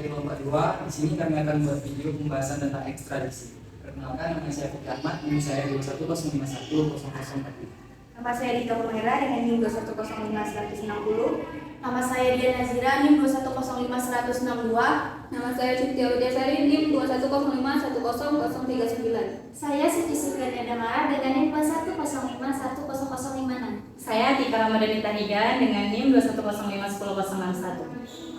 dari kelompok 2. Di sini kami akan membuat video pembahasan tentang ekstradisi. Perkenalkan, nama saya Fikri Ahmad, NIM saya 210510040. Nama saya Dika Purnera dengan NIM 2105160. Nama saya Dian Nazira, NIM 2105162. Nama saya Cynthia Widyasari, NIM 210501039. Saya Siti Supriya Damara dengan NIM 210510056. Saya Tika Ramadhanita Higan dengan NIM 210510061.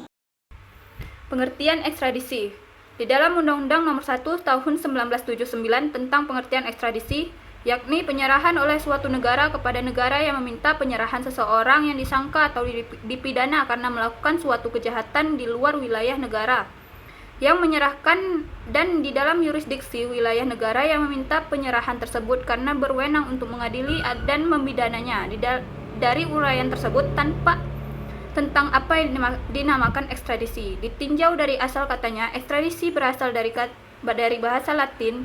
Pengertian ekstradisi. Di dalam Undang-Undang Nomor 1 Tahun 1979 tentang pengertian ekstradisi, yakni penyerahan oleh suatu negara kepada negara yang meminta penyerahan seseorang yang disangka atau dipidana karena melakukan suatu kejahatan di luar wilayah negara, yang menyerahkan dan di dalam yurisdiksi wilayah negara yang meminta penyerahan tersebut karena berwenang untuk mengadili dan membidananya. Dari uraian tersebut tentang apa yang dinamakan ekstradisi. Ditinjau dari asal katanya, ekstradisi berasal dari bahasa Latin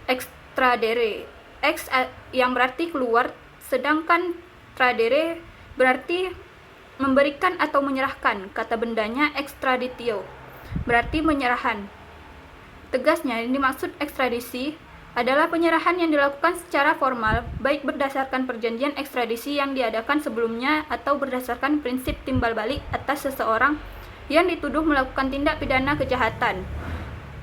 extradere, ex yang berarti keluar, sedangkan tradere berarti memberikan atau menyerahkan. Kata bendanya extraditio berarti menyerahan. Tegasnya, yang dimaksud ekstradisi adalah penyerahan yang dilakukan secara formal, baik berdasarkan perjanjian ekstradisi yang diadakan sebelumnya atau berdasarkan prinsip timbal balik atas seseorang yang dituduh melakukan tindak pidana kejahatan,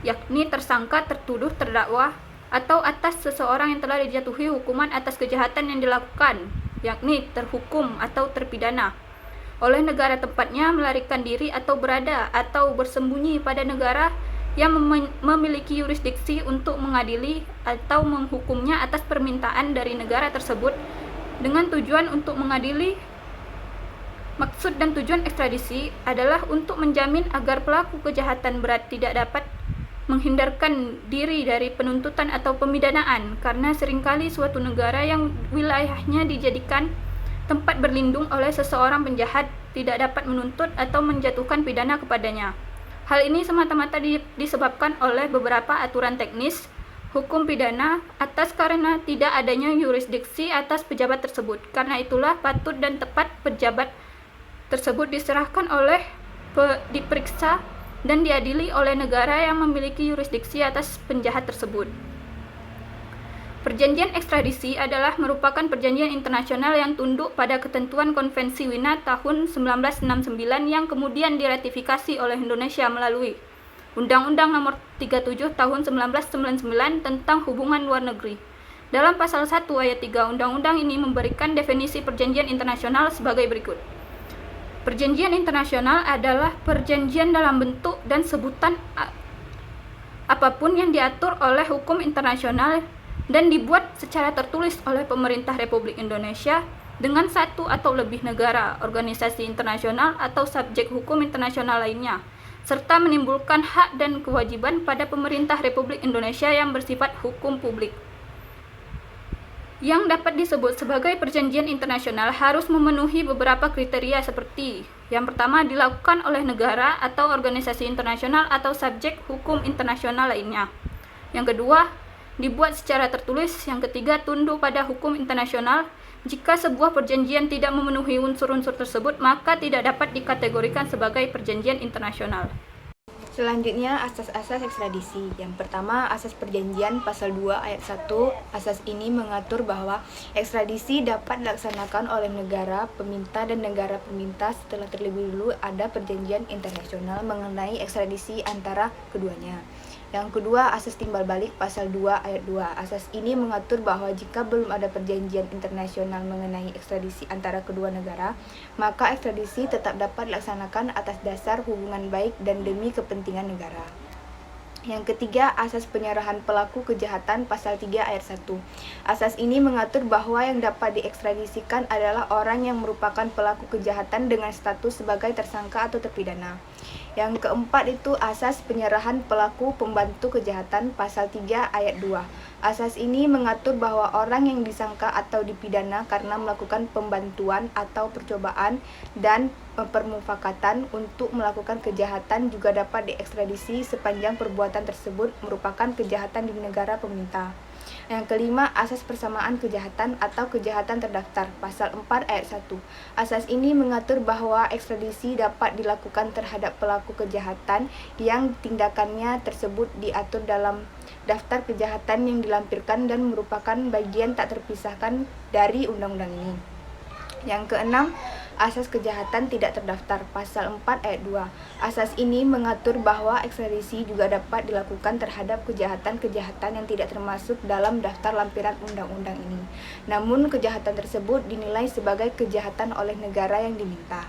yakni tersangka, tertuduh, terdakwa, atau atas seseorang yang telah dijatuhi hukuman atas kejahatan yang dilakukan, yakni terhukum atau terpidana oleh negara tempatnya, melarikan diri atau berada atau bersembunyi pada negara yang memiliki yurisdiksi untuk mengadili atau menghukumnya atas permintaan dari negara tersebut dengan tujuan untuk mengadili. Maksud dan tujuan ekstradisi adalah untuk menjamin agar pelaku kejahatan berat tidak dapat menghindarkan diri dari penuntutan atau pemidanaan, karena seringkali suatu negara yang wilayahnya dijadikan tempat berlindung oleh seseorang penjahat tidak dapat menuntut atau menjatuhkan pidana kepadanya. Hal ini semata-mata disebabkan oleh beberapa aturan teknis hukum pidana atas karena tidak adanya yurisdiksi atas pejabat tersebut. Karena itulah patut dan tepat pejabat tersebut diserahkan oleh diperiksa dan diadili oleh negara yang memiliki yurisdiksi atas penjahat tersebut. Perjanjian ekstradisi adalah merupakan perjanjian internasional yang tunduk pada ketentuan Konvensi Wina tahun 1969 yang kemudian diratifikasi oleh Indonesia melalui Undang-Undang Nomor 37 Tahun 1999 tentang Hubungan Luar Negeri. Dalam pasal 1 ayat 3 undang-undang ini memberikan definisi perjanjian internasional sebagai berikut. Perjanjian internasional adalah perjanjian dalam bentuk dan sebutan apapun yang diatur oleh hukum internasional dan dibuat secara tertulis oleh pemerintah Republik Indonesia dengan satu atau lebih negara, organisasi internasional atau subjek hukum internasional lainnya, serta menimbulkan hak dan kewajiban pada pemerintah Republik Indonesia yang bersifat hukum publik. Yang dapat disebut sebagai perjanjian internasional harus memenuhi beberapa kriteria seperti: yang pertama, dilakukan oleh negara atau organisasi internasional atau subjek hukum internasional lainnya. Yang kedua, dibuat secara tertulis. Yang ketiga, tunduk pada hukum internasional. Jika sebuah perjanjian tidak memenuhi unsur-unsur tersebut, maka tidak dapat dikategorikan sebagai perjanjian internasional. Selanjutnya, asas-asas ekstradisi. Yang pertama, asas perjanjian pasal 2 ayat 1. Asas ini mengatur bahwa ekstradisi dapat dilaksanakan oleh negara peminta dan negara peminta setelah terlebih dahulu ada perjanjian internasional mengenai ekstradisi antara keduanya. Yang kedua, asas timbal balik pasal 2 ayat 2. Asas ini mengatur bahwa jika belum ada perjanjian internasional mengenai ekstradisi antara kedua negara, maka ekstradisi tetap dapat dilaksanakan atas dasar hubungan baik dan demi kepentingan negara. Yang ketiga, asas penyerahan pelaku kejahatan pasal 3 ayat 1. Asas ini mengatur bahwa yang dapat diekstradisikan adalah orang yang merupakan pelaku kejahatan dengan status sebagai tersangka atau terpidana. Yang keempat itu asas penyerahan pelaku pembantu kejahatan pasal 3 ayat 2. Asas ini mengatur bahwa orang yang disangka atau dipidana karena melakukan pembantuan atau percobaan dan permufakatan untuk melakukan kejahatan juga dapat diekstradisi sepanjang perbuatan tersebut merupakan kejahatan di negara peminta. Yang kelima, asas persamaan kejahatan atau kejahatan terdaftar, pasal 4 ayat 1. Asas ini mengatur bahwa ekstradisi dapat dilakukan terhadap pelaku kejahatan yang tindakannya tersebut diatur dalam daftar kejahatan yang dilampirkan dan merupakan bagian tak terpisahkan dari undang-undang ini. Yang keenam, asas kejahatan tidak terdaftar, pasal 4 ayat 2. Asas ini mengatur bahwa ekstradisi juga dapat dilakukan terhadap kejahatan-kejahatan yang tidak termasuk dalam daftar lampiran undang-undang ini. Namun kejahatan tersebut dinilai sebagai kejahatan oleh negara yang diminta.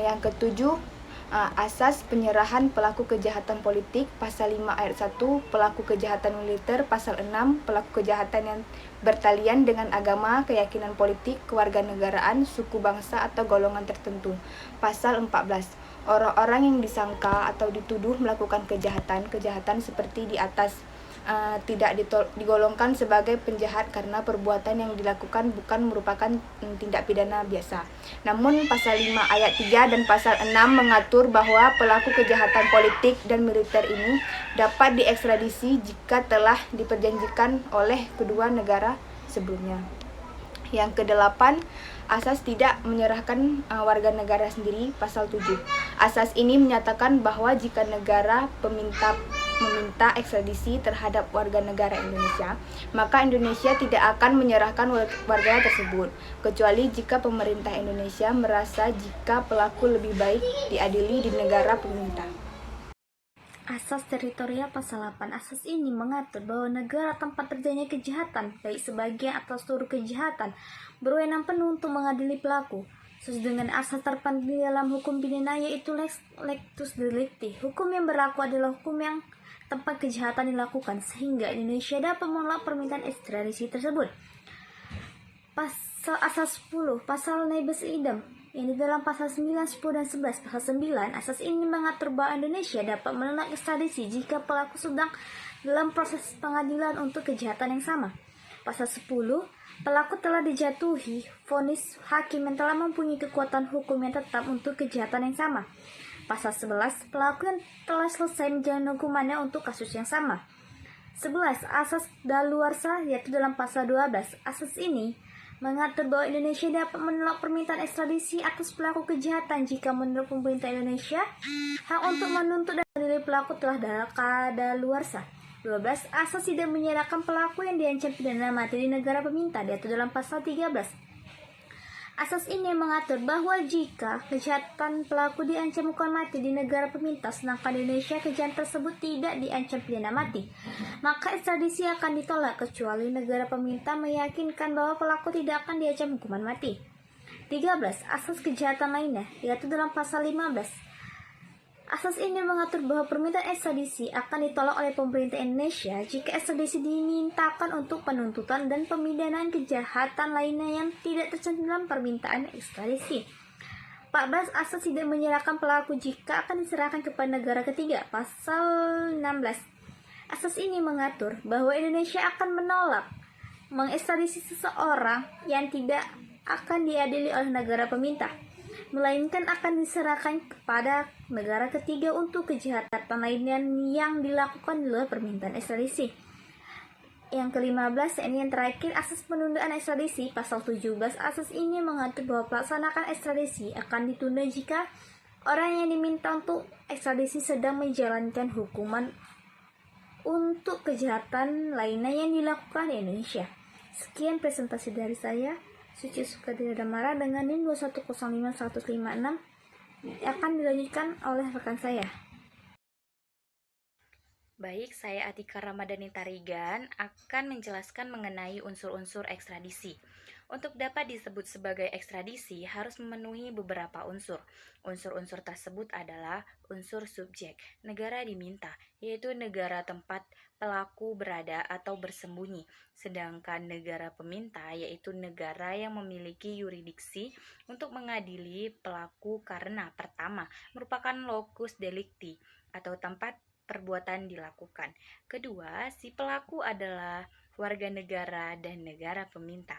Yang ketujuh, asas penyerahan pelaku kejahatan politik, pasal 5 ayat 1, pelaku kejahatan militer, pasal 6, pelaku kejahatan yang bertalian dengan agama, keyakinan politik, kewarganegaraan, suku bangsa atau golongan tertentu, pasal 14. Orang-orang yang disangka atau dituduh melakukan kejahatan seperti di atas tidak digolongkan sebagai penjahat karena perbuatan yang dilakukan bukan merupakan tindak pidana biasa. Namun pasal 5 ayat 3 dan pasal 6 mengatur bahwa pelaku kejahatan politik dan militer ini dapat diekstradisi jika telah diperjanjikan oleh kedua negara sebelumnya. Yang kedelapan, asas tidak menyerahkan warga negara sendiri, pasal 7. Asas ini menyatakan bahwa jika negara meminta ekstradisi terhadap warga negara Indonesia, maka Indonesia tidak akan menyerahkan warganya tersebut, kecuali jika pemerintah Indonesia merasa jika pelaku lebih baik diadili di negara peminta. Asas teritorial pasal 8. Asas ini mengatur bahwa negara tempat terjadinya kejahatan, baik sebagian atau seluruh kejahatan, berwenang penuh untuk mengadili pelaku. Sesuai dengan asas terpadu di dalam hukum pidana yaitu lex delicti. Hukum yang berlaku adalah hukum yang tempat kejahatan dilakukan, sehingga Indonesia dapat menolak permintaan ekstradisi tersebut. Asas 10, pasal nebis idem, yang di dalam pasal 9, 10, dan 11. Pasal 9, asas ini mengatur bahwa Indonesia dapat menolak ekstradisi jika pelaku sedang dalam proses pengadilan untuk kejahatan yang sama. Pasal 10, pelaku telah dijatuhi vonis hakim yang telah mempunyai kekuatan hukum yang tetap untuk kejahatan yang sama. Pasal 11, pelaku yang telah selesai menjalani hukumannya untuk kasus yang sama. 11. Asas daluarsa, yaitu dalam pasal 12. Asas ini mengatur bahwa Indonesia dapat menolak permintaan ekstradisi atas pelaku kejahatan jika menurut pemerintah Indonesia hak untuk menuntut dan mengadili pelaku telah kadaluarsa. 12. Asas tidak menyerahkan pelaku yang diancam pidana mati di negara peminta, diatur dalam pasal 13. Asas ini mengatur bahwa jika kejahatan pelaku diancam hukuman mati di negara peminta, sedangkan di Indonesia kejahatan tersebut tidak diancam pidana mati, maka ekstradisi akan ditolak kecuali negara peminta meyakinkan bahwa pelaku tidak akan diancam hukuman mati. 13. Asas kejahatan lainnya, yaitu dalam pasal 15. Asas ini mengatur bahwa permintaan ekstradisi akan ditolak oleh pemerintah Indonesia jika ekstradisi dimintakan untuk penuntutan dan pemidanaan kejahatan lainnya yang tidak tercantum dalam permintaan ekstradisi. 14. Asas tidak menyerahkan pelaku jika akan diserahkan kepada negara ketiga, pasal 16. Asas ini mengatur bahwa Indonesia akan menolak mengekstradisi seseorang yang tidak akan diadili oleh negara peminta, melainkan akan diserahkan kepada negara ketiga untuk kejahatan lainnya yang dilakukan di luar permintaan ekstradisi. Yang ke-15, ini yang terakhir, asas penundaan ekstradisi, pasal 17. Asas ini mengatur bahwa pelaksanaan ekstradisi akan ditunda jika orang yang diminta untuk ekstradisi sedang menjalankan hukuman untuk kejahatan lainnya yang dilakukan di Indonesia. Sekian presentasi dari saya, Suci Sukadira Damara dengan NIM 2105156 akan dilanjutkan oleh rekan saya. Baik, saya Atika Ramadhani Tarigan akan menjelaskan mengenai unsur-unsur ekstradisi. Untuk dapat disebut sebagai ekstradisi harus memenuhi beberapa unsur. Unsur-unsur tersebut adalah unsur subjek, negara diminta, yaitu negara tempat pelaku berada atau bersembunyi. Sedangkan negara peminta yaitu negara yang memiliki yurisdiksi untuk mengadili pelaku karena pertama, merupakan locus delicti atau tempat perbuatan dilakukan. Kedua, si pelaku adalah warga negara dan negara peminta.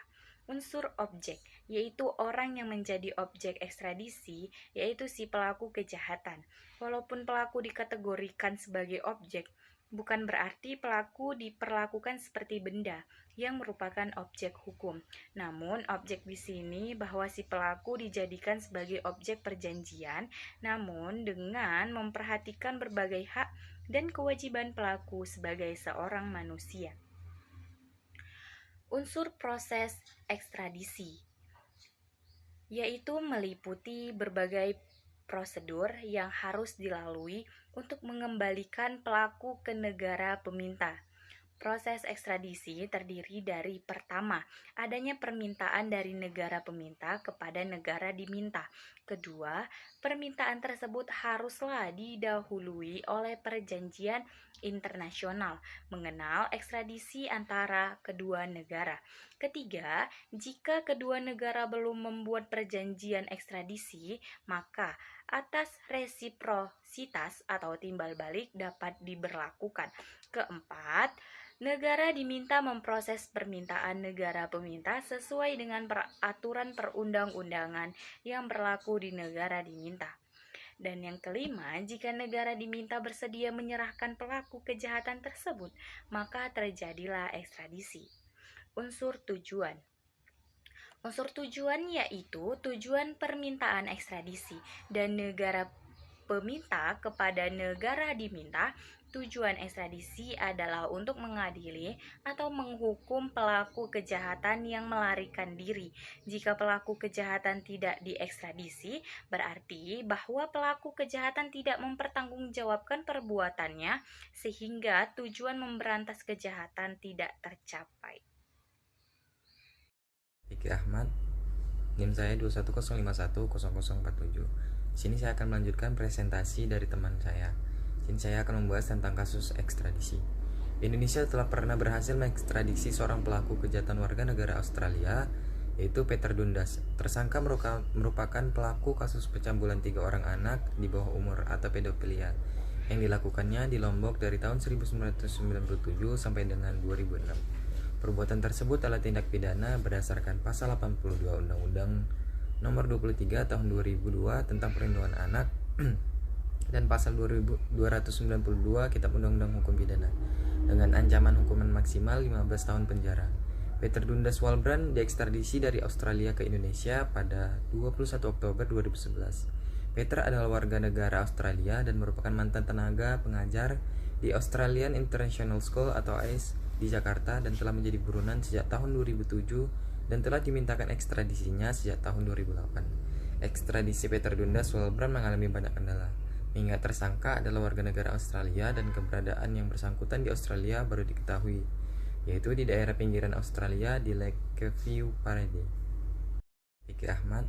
Unsur objek, yaitu orang yang menjadi objek ekstradisi, yaitu si pelaku kejahatan. Walaupun pelaku dikategorikan sebagai objek, bukan berarti pelaku diperlakukan seperti benda yang merupakan objek hukum. Namun, objek di sini bahwa si pelaku dijadikan sebagai objek perjanjian, namun dengan memperhatikan berbagai hak dan kewajiban pelaku sebagai seorang manusia. Unsur proses ekstradisi yaitu meliputi berbagai prosedur yang harus dilalui untuk mengembalikan pelaku ke negara peminta. Proses ekstradisi terdiri dari pertama, adanya permintaan dari negara peminta kepada negara diminta. Kedua, permintaan tersebut haruslah didahului oleh perjanjian internasional mengenal ekstradisi antara kedua negara. Ketiga, jika kedua negara belum membuat perjanjian ekstradisi, maka atas resiprositas atau timbal balik dapat diberlakukan. Keempat, negara diminta memproses permintaan negara peminta sesuai dengan peraturan perundang-undangan yang berlaku di negara diminta. Dan yang kelima, jika negara diminta bersedia menyerahkan pelaku kejahatan tersebut, maka terjadilah ekstradisi. Unsur tujuan. Unsur tujuan yaitu tujuan permintaan ekstradisi dan negara peminta kepada negara diminta. Tujuan ekstradisi adalah untuk mengadili atau menghukum pelaku kejahatan yang melarikan diri. Jika pelaku kejahatan tidak diekstradisi, berarti bahwa pelaku kejahatan tidak mempertanggungjawabkan perbuatannya sehingga tujuan memberantas kejahatan tidak tercapai. Fikri Ahmad, NIM saya 210510047. Sini saya akan melanjutkan presentasi dari teman saya. Sini saya akan membahas tentang kasus ekstradisi. Indonesia telah pernah berhasil mengekstradisi seorang pelaku kejahatan warga negara Australia, yaitu Peter Dundas. Tersangka merupakan pelaku kasus pencabulan 3 orang anak di bawah umur atau pedofilia yang dilakukannya di Lombok dari tahun 1997 sampai dengan 2006. Perbuatan tersebut adalah tindak pidana berdasarkan pasal 82 Undang-Undang Nomor 23 Tahun 2002 tentang Perlindungan Anak dan pasal 292 Kitab Undang-Undang Hukum Pidana dengan ancaman hukuman maksimal 15 tahun penjara. Peter Dundas Walbrand diekstradisi dari Australia ke Indonesia pada 21 Oktober 2011. Peter adalah warga negara Australia dan merupakan mantan tenaga pengajar di Australian International School atau AIS di Jakarta dan telah menjadi buronan sejak tahun 2007 dan telah dimintakan ekstradisinya sejak tahun 2008. Ekstradisi Peter Dundas Walbrand mengalami banyak kendala. Mengingat tersangka adalah warga negara Australia dan keberadaan yang bersangkutan di Australia baru diketahui, yaitu di daerah pinggiran Australia di Lakeview Parade. Fikri Ahmad,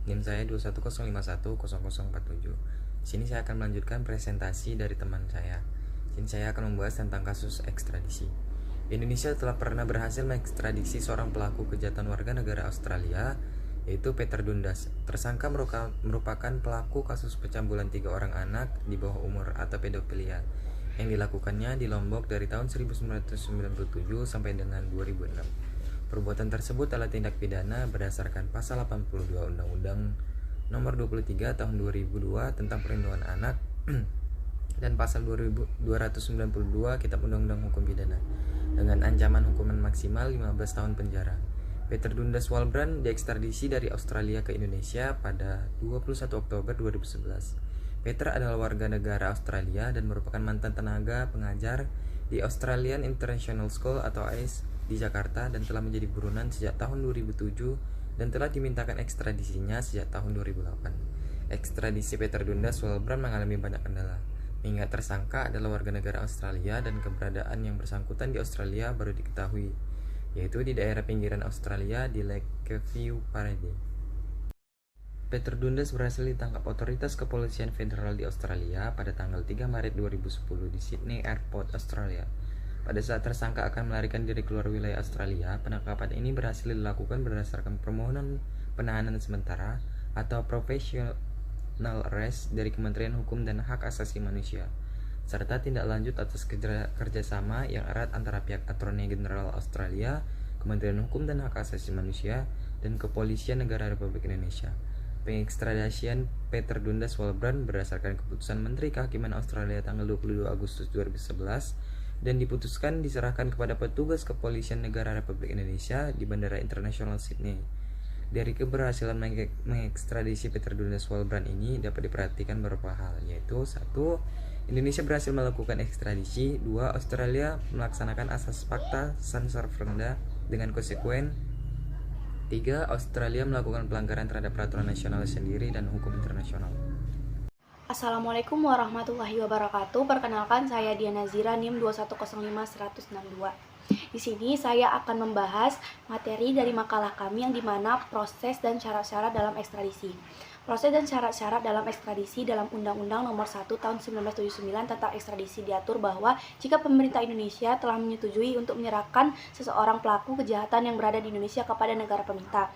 NIM saya 210510047. Sini saya akan melanjutkan presentasi dari teman saya. Sini saya akan membahas tentang kasus ekstradisi. Indonesia telah pernah berhasil mengekstradisi seorang pelaku kejahatan warga negara Australia, yaitu Peter Dundas. Tersangka merupakan pelaku kasus pencabulan 3 orang anak di bawah umur atau pedofilia yang dilakukannya di Lombok dari tahun 1997 sampai dengan 2006. Perbuatan tersebut adalah tindak pidana berdasarkan pasal 82 Undang-Undang Nomor 23 Tahun 2002 tentang Perlindungan Anak dan pasal 292 Kitab Undang-Undang Hukum Pidana dengan ancaman hukuman maksimal 15 tahun penjara. Peter Dundas Walbrand diekstradisi dari Australia ke Indonesia pada 21 Oktober 2011. Peter adalah warga negara Australia dan merupakan mantan tenaga pengajar di Australian International School atau AIS di Jakarta dan telah menjadi buronan sejak tahun 2007 dan telah dimintakan ekstradisinya sejak tahun 2008. Ekstradisi Peter Dundas Walbrand mengalami banyak kendala. Mengingat tersangka adalah warga negara Australia dan keberadaan yang bersangkutan di Australia baru diketahui, yaitu di daerah pinggiran Australia di Lakeview Parade. Peter Dundas berhasil ditangkap otoritas kepolisian federal di Australia pada tanggal 3 Maret 2010 di Sydney Airport, Australia. Pada saat tersangka akan melarikan diri keluar wilayah Australia, penangkapan ini berhasil dilakukan berdasarkan permohonan penahanan sementara atau provisional arrest dari Kementerian Hukum dan Hak Asasi Manusia, serta tindak lanjut atas kerjasama yang erat antara pihak Attorney General Australia, Kementerian Hukum dan Hak Asasi Manusia, dan Kepolisian Negara Republik Indonesia. pengekstradisian Peter Dundas Walbrand berdasarkan keputusan Menteri Kehakiman Australia tanggal 22 Agustus 2011 dan diputuskan diserahkan kepada petugas kepolisian negara Republik Indonesia di Bandara Internasional Sydney. Dari keberhasilan mengekstradisi Peter Dundas Walbrand ini dapat diperhatikan beberapa hal, yaitu 1. Indonesia berhasil melakukan ekstradisi. 2. Australia melaksanakan asas Fakta San Servanda dengan konsekuen. 3. Australia melakukan pelanggaran terhadap peraturan nasional sendiri dan hukum internasional. Assalamualaikum warahmatullahi wabarakatuh. Perkenalkan, saya Diana Zira, NIM 2105162. Di sini saya akan membahas materi dari makalah kami yang dimana proses dan syarat-syarat dalam ekstradisi. Proses dan syarat-syarat dalam ekstradisi dalam Undang-Undang Nomor 1 Tahun 1979 tentang ekstradisi diatur bahwa jika pemerintah Indonesia telah menyetujui untuk menyerahkan seseorang pelaku kejahatan yang berada di Indonesia kepada negara peminta,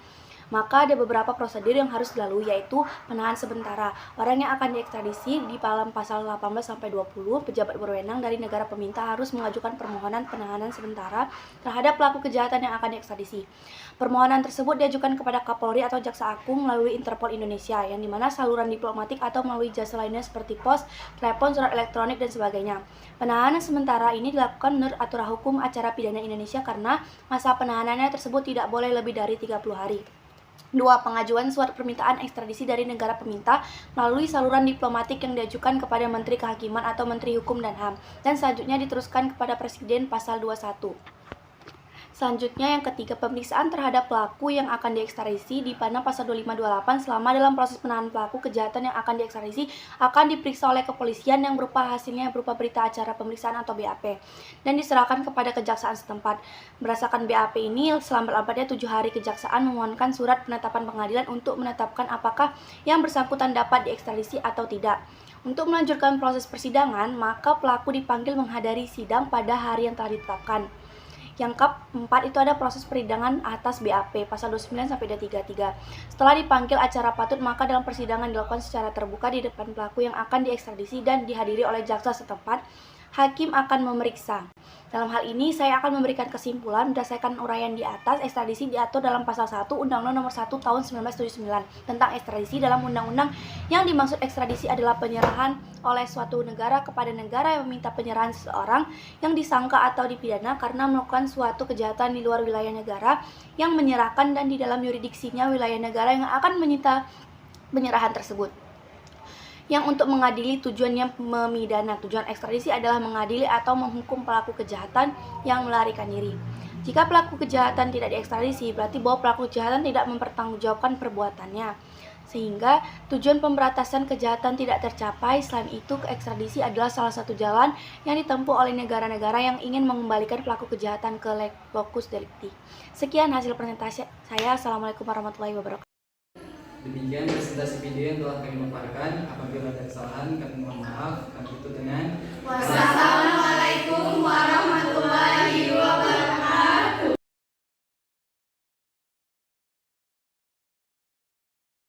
maka ada beberapa prosedur yang harus dilalui, yaitu penahan sementara. Orang yang akan diekstradisi di dalam pasal 18-20, pejabat berwenang dari negara peminta harus mengajukan permohonan penahanan sementara terhadap pelaku kejahatan yang akan diekstradisi. Permohonan tersebut diajukan kepada Kapolri atau Jaksa Agung melalui Interpol Indonesia, yang dimana saluran diplomatik atau melalui jasa lainnya seperti pos, telepon, surat elektronik, dan sebagainya. Penahanan sementara ini dilakukan menurut aturan hukum acara pidana Indonesia karena masa penahanannya tersebut tidak boleh lebih dari 30 hari. 2. Pengajuan surat permintaan ekstradisi dari negara peminta melalui saluran diplomatik yang diajukan kepada Menteri Kehakiman atau Menteri Hukum dan HAM, dan selanjutnya diteruskan kepada Presiden pasal 21. Selanjutnya yang ketiga, pemeriksaan terhadap pelaku yang akan diekstradisi di mana pasal 2528 selama dalam proses penahanan pelaku kejahatan yang akan diekstradisi akan diperiksa oleh kepolisian yang berupa hasilnya berupa berita acara pemeriksaan atau BAP dan diserahkan kepada kejaksaan setempat. Berdasarkan BAP ini, selambat-lambatnya 7 hari kejaksaan memohonkan surat penetapan pengadilan untuk menetapkan apakah yang bersangkutan dapat diekstradisi atau tidak. Untuk melanjutkan proses persidangan, maka pelaku dipanggil menghadiri sidang pada hari yang telah ditetapkan. Yang keempat itu ada proses persidangan atas BAP pasal 29-33. Setelah dipanggil acara patut, maka dalam persidangan dilakukan secara terbuka di depan pelaku yang akan diekstradisi dan dihadiri oleh jaksa setempat. Hakim akan memeriksa. Dalam hal ini, saya akan memberikan kesimpulan berdasarkan uraian di atas. Ekstradisi diatur dalam pasal 1 Undang-Undang Nomor 1 Tahun 1979 tentang ekstradisi. Dalam undang-undang yang dimaksud ekstradisi adalah penyerahan oleh suatu negara kepada negara yang meminta penyerahan seseorang yang disangka atau dipidana karena melakukan suatu kejahatan di luar wilayah negara yang menyerahkan dan di dalam yuridiksinya wilayah negara yang akan menyita penyerahan tersebut. Yang untuk mengadili tujuannya memidana. Tujuan ekstradisi adalah mengadili atau menghukum pelaku kejahatan yang melarikan diri. Jika pelaku kejahatan tidak diekstradisi, berarti bahwa pelaku kejahatan tidak mempertanggungjawabkan perbuatannya, sehingga tujuan pemberantasan kejahatan tidak tercapai. Selain itu, ekstradisi adalah salah satu jalan yang ditempuh oleh negara-negara yang ingin mengembalikan pelaku kejahatan ke locus delicti. Sekian hasil presentasi saya. Assalamualaikum warahmatullahi wabarakatuh. Demikian presentasi video yang telah kami paparkan. Apabila ada kesalahan, kami mohon maaf. Kami tutup dengan Wassalamualaikum